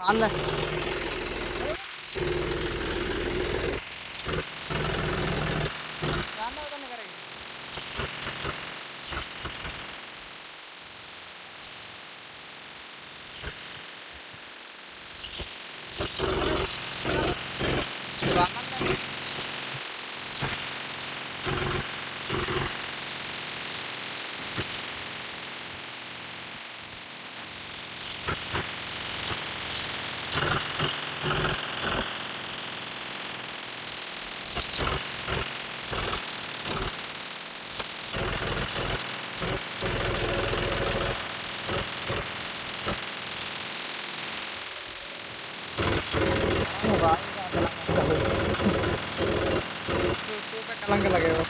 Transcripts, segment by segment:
अंदर अंदर उतर नहीं करेगी अंदर तू पे कलंक लगे वो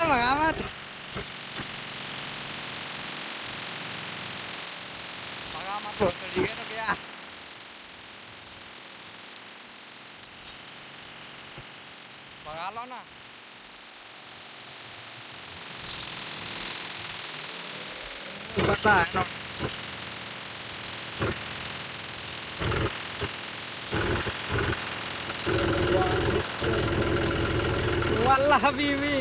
भगा मत भगा मत हो सड़ी है तो क्या भगा लो ना पता है ना والله حبيبي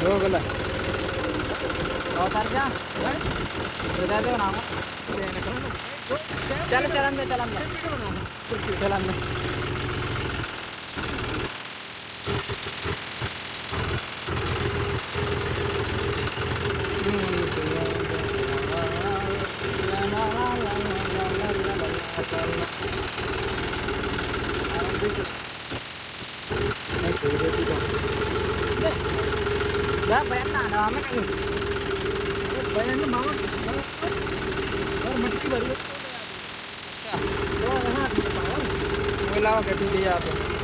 ಹೋಗಲ್ಲ ಅವತಾರ जा बता दो नाम चल चलन दे चलन दे चलन दे Ya, bayar na nama kayo. Bayar na mama. और मटकी भरी है अच्छा तो यहाँ बोला के दिया तो